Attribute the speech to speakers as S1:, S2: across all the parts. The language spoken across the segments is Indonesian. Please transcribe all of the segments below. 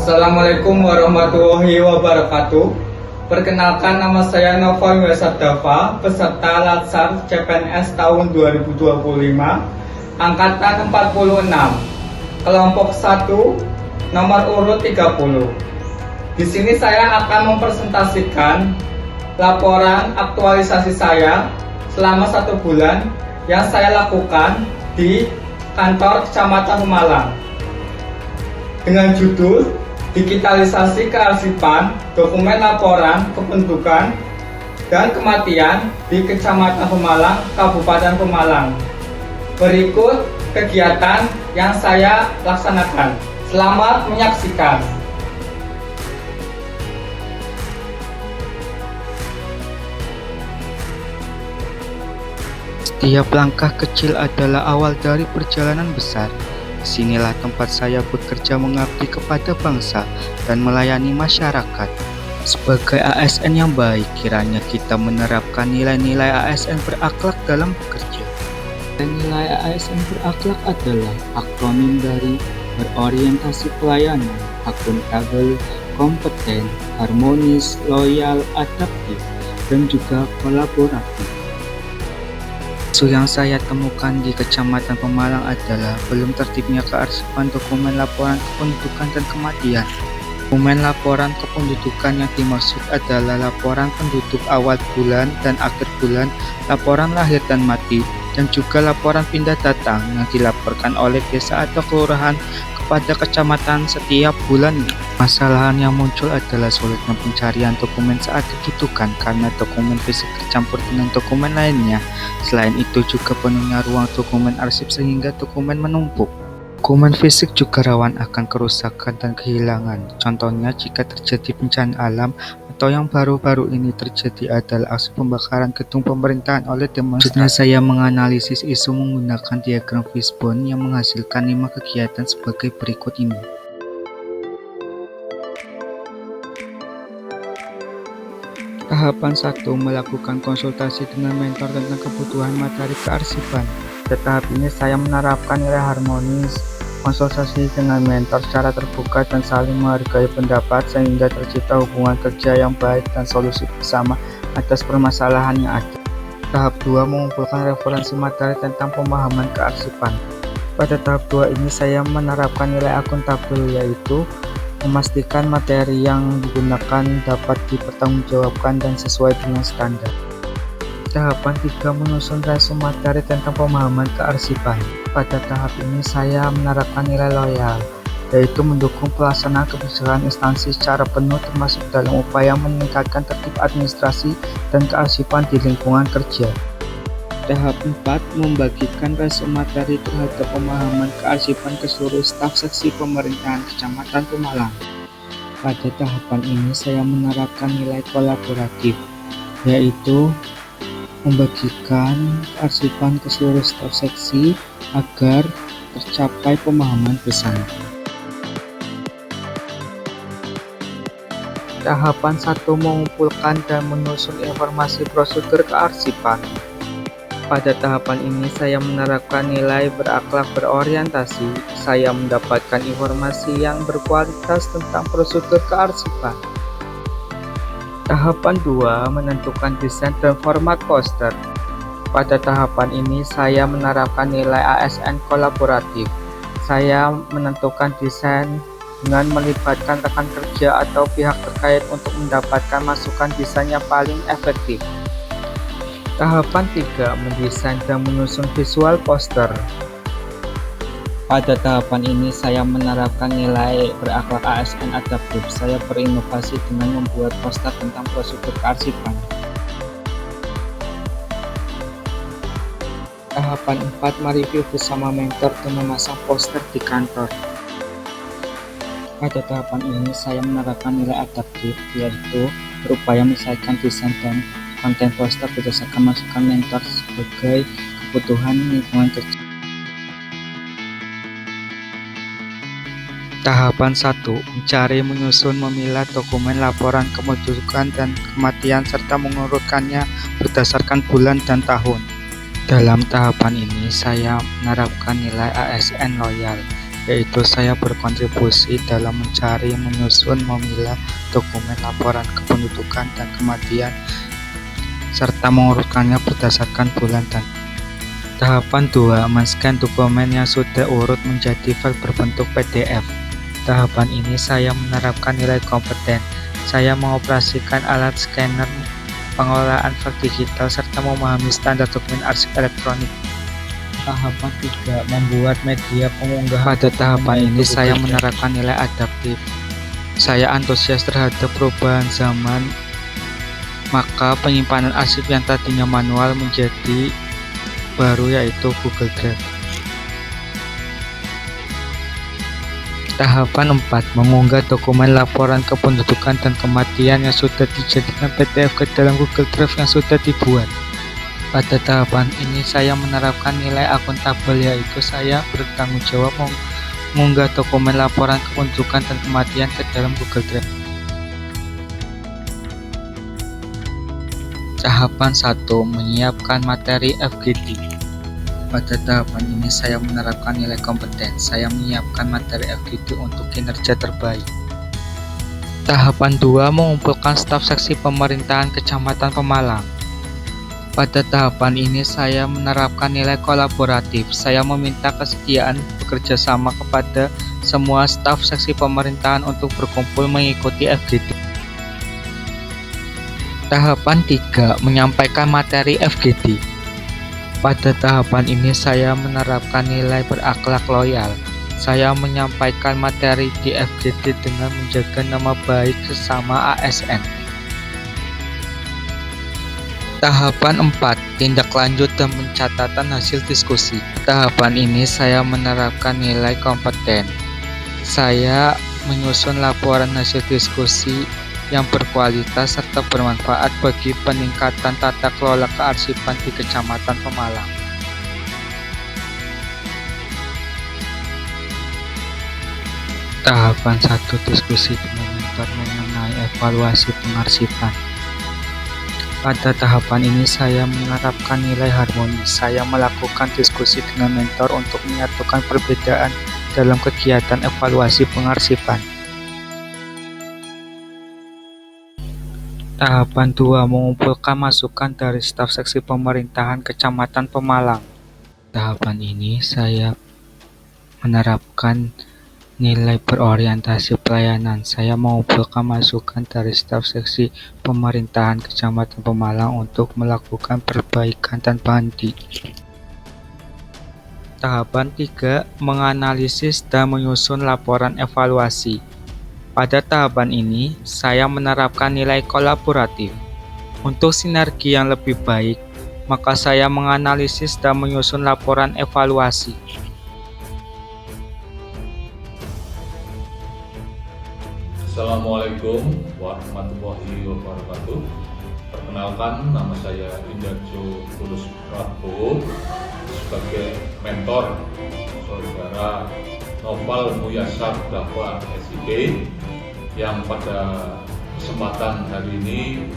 S1: Assalamualaikum warahmatullahi wabarakatuh. Perkenalkan, nama saya Noval Wesadava, peserta Latsar CPNS tahun 2025, angkatan 46, kelompok 1, nomor urut 30. Di sini saya akan mempresentasikan laporan aktualisasi saya selama 1 bulan yang saya lakukan di kantor Kecamatan Pemalang dengan judul Digitalisasi Kearsipan Dokumen Laporan Kependudukan dan Kematian di Kecamatan Pemalang, Kabupaten Pemalang. Berikut kegiatan yang saya laksanakan. Selamat menyaksikan.
S2: Setiap langkah kecil adalah awal dari perjalanan besar. Disinilah tempat saya bekerja mengabdi kepada bangsa dan melayani masyarakat. Sebagai ASN yang baik, kiranya kita menerapkan nilai-nilai ASN berakhlak dalam bekerja. Nilai ASN berakhlak adalah akronim dari berorientasi pelayanan, akuntabel, kompeten, harmonis, loyal, adaptif, dan juga kolaboratif. Isu yang saya temukan di Kecamatan Pemalang adalah belum tertibnya kearsipan dokumen laporan kependudukan dan kematian. Dokumen laporan kependudukan yang dimaksud adalah laporan penduduk awal bulan dan akhir bulan, laporan lahir dan mati, dan juga laporan pindah datang yang dilaporkan oleh desa atau kelurahan kepada kecamatan setiap bulannya. Masalahan yang muncul adalah sulitnya pencarian dokumen saat dibutuhkan karena dokumen fisik tercampur dengan dokumen lainnya. Selain itu juga penuhnya ruang dokumen arsip sehingga dokumen menumpuk. Dokumen fisik juga rawan akan kerusakan dan kehilangan. Contohnya jika terjadi bencana alam atau yang baru-baru ini terjadi adalah aksi pembakaran gedung pemerintahan oleh demonstran. Selanjutnya saya menganalisis isu menggunakan diagram fishbone yang menghasilkan 5 kegiatan sebagai berikut ini. Tahapan 1. Melakukan konsultasi dengan mentor tentang kebutuhan materi kearsipan. Pada tahap ini saya menerapkan nilai harmonis, konsultasi dengan mentor secara terbuka dan saling menghargai pendapat sehingga tercipta hubungan kerja yang baik dan solusi bersama atas permasalahan yang ada. Tahap 2. Mengumpulkan referensi materi tentang pemahaman kearsipan. Pada tahap 2 ini saya menerapkan nilai akuntabel, yaitu memastikan materi yang digunakan dapat dipertanggungjawabkan dan sesuai dengan standar. Tahapan 3. Menyusun resume materi tentang pemahaman kearsipan. Pada tahap ini saya menerapkan nilai loyal, yaitu mendukung pelaksanaan kebijakan instansi secara penuh termasuk dalam upaya meningkatkan tertib administrasi dan kearsipan di lingkungan kerja. Tahap 4. Membagikan resume materi terhadap pemahaman kearsipan ke seluruh staf seksi pemerintahan Kecamatan Pemalang. Pada tahapan ini saya menerapkan nilai kolaboratif, yaitu membagikan kearsipan ke seluruh staf seksi agar tercapai pemahaman bersama. Tahapan 1. Mengumpulkan dan menyusun informasi prosedur kearsipan. Pada tahapan ini saya menerapkan nilai berakhlak berorientasi. Saya mendapatkan informasi yang berkualitas tentang prosedur kearsipan. Tahapan 2. Menentukan desain dan format poster. Pada tahapan ini saya menerapkan nilai ASN kolaboratif. Saya menentukan desain dengan melibatkan rekan kerja atau pihak terkait untuk mendapatkan masukan desain yang paling efektif. Tahapan 3. Mendesain dan menyusun visual poster. Pada tahapan ini saya menerapkan nilai berakhlak ASN adaptif. Saya berinovasi dengan membuat poster tentang prosedur kearsipan. Tahapan 4. Mereview bersama mentor dan memasang poster di kantor. Pada tahapan ini saya menerapkan nilai adaptif, yaitu berupaya menyelesaikan desain dan konten poster berdasarkan masukan mentor sebagai kebutuhan lingkungan kerja. Tahapan 1. Mencari, menyusun, memilah dokumen laporan kependudukan dan kematian serta mengurutkannya berdasarkan bulan dan tahun. Dalam tahapan ini saya menerapkan nilai ASN loyal, yaitu saya berkontribusi dalam mencari, menyusun, memilah dokumen laporan kependudukan dan kematian, serta mengurutkannya berdasarkan bulan dan tahapan 2. Men-scan dokumen yang sudah urut menjadi file berbentuk PDF. Tahapan ini saya menerapkan nilai kompeten. Saya mengoperasikan alat scanner, pengelolaan file digital, serta memahami standar dokumen arsip elektronik. Tahapan 3. Membuat media pengunggahan. Pada tahapan ini saya menerapkan nilai adaptif. Saya antusias terhadap perubahan zaman, maka penyimpanan arsip yang tadinya manual menjadi baru, yaitu Google Drive. Tahapan 4. Mengunggah dokumen laporan kependudukan dan kematian yang sudah dijadikan PDF ke dalam Google Drive yang sudah dibuat. Pada tahapan ini saya menerapkan nilai akuntabel, yaitu saya bertanggung jawab mengunggah dokumen laporan kependudukan dan kematian ke dalam Google Drive. Tahapan 1. Menyiapkan materi FGD. Pada tahapan ini saya menerapkan nilai kompeten. Saya menyiapkan materi FGD untuk kinerja terbaik. Tahapan 2. Mengumpulkan staf seksi pemerintahan Kecamatan Pemalang. Pada tahapan ini saya menerapkan nilai kolaboratif. Saya meminta kesediaan bekerja sama kepada semua staf seksi pemerintahan untuk berkumpul mengikuti FGD. Tahapan 3. Menyampaikan materi FGD. Pada tahapan ini saya menerapkan nilai berakhlak loyal. Saya menyampaikan materi di FGD dengan menjaga nama baik sesama ASN. Tahapan 4. Tindak lanjut dan pencatatan hasil diskusi. Tahapan ini saya menerapkan nilai kompeten. Saya menyusun laporan hasil diskusi yang berkualitas serta bermanfaat bagi peningkatan tata kelola kearsipan di Kecamatan Pemalang. Tahapan 1. Diskusi dengan mentor mengenai evaluasi pengarsipan. Pada tahapan ini saya menerapkan nilai harmonis. Saya melakukan diskusi dengan mentor untuk menyatukan perbedaan dalam kegiatan evaluasi pengarsipan. Tahapan 2. Mengumpulkan masukan dari staf seksi pemerintahan Kecamatan Pemalang. Tahapan ini saya menerapkan nilai berorientasi pelayanan. Saya mengumpulkan masukan dari staf seksi pemerintahan Kecamatan Pemalang untuk melakukan perbaikan tanpa henti. Tahapan 3. Menganalisis dan menyusun laporan evaluasi. Pada tahapan ini, saya menerapkan nilai kolaboratif. Untuk sinergi yang lebih baik, maka saya menganalisis dan menyusun laporan evaluasi.
S3: Assalamualaikum warahmatullahi wabarakatuh. Perkenalkan, nama saya Indarjo Tulus Prabowo sebagai mentor saudara Noval Muyasar Dafa SIP yang pada kesempatan hari ini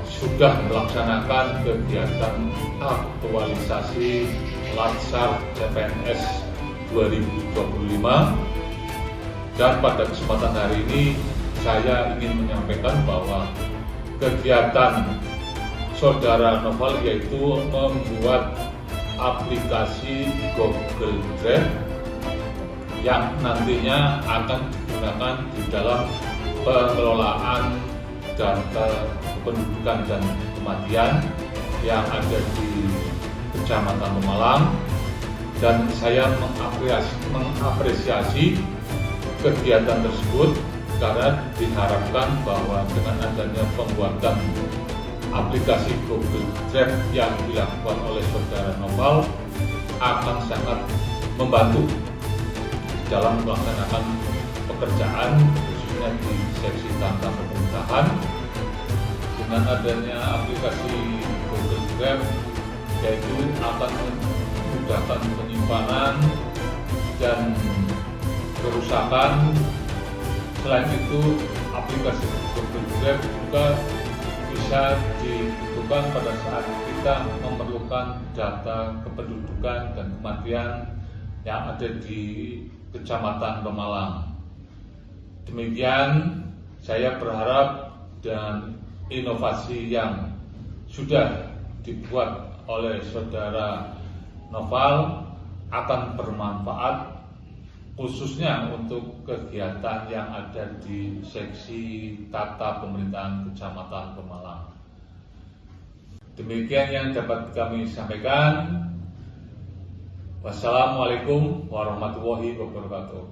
S3: sudah melaksanakan kegiatan aktualisasi Latsar CPNS 2025, dan pada kesempatan hari ini saya ingin menyampaikan bahwa kegiatan saudara Noval yaitu membuat aplikasi Google Drive yang nantinya akan digunakan di dalam pengelolaan data kependudukan dan kematian yang ada di Kecamatan Pemalang, dan saya mengapresiasi kegiatan tersebut karena diharapkan bahwa dengan adanya pembuatan aplikasi Google Drive yang dilakukan oleh saudara Noval akan sangat membantu dalam melaksanakan pekerjaan khususnya di seksi tata pemerintahan. Dengan adanya aplikasi Google Drive yaitu akan memudahkan penyimpanan dan kerusakan. Selain itu, aplikasi Google Drive juga bisa dibutuhkan pada saat kita memerlukan data kependudukan dan kematian yang ada di Kecamatan Pemalang. Demikian saya berharap dan inovasi yang sudah dibuat oleh saudara Noval akan bermanfaat khususnya untuk kegiatan yang ada di seksi tata pemerintahan Kecamatan Pemalang. Demikian yang dapat kami sampaikan. Wassalamualaikum warahmatullahi wabarakatuh.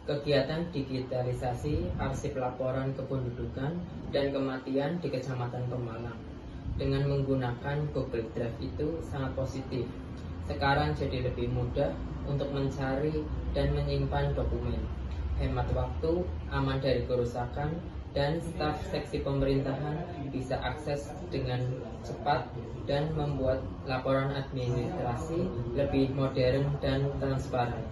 S4: Kegiatan digitalisasi arsip laporan kependudukan dan kematian di Kecamatan Pemalang dengan menggunakan Google Drive itu sangat positif. Sekarang jadi lebih mudah untuk mencari dan menyimpan dokumen, hemat waktu, aman dari kerusakan, dan staf seksi pemerintahan bisa akses dengan cepat dan membuat laporan administrasi lebih modern dan transparan.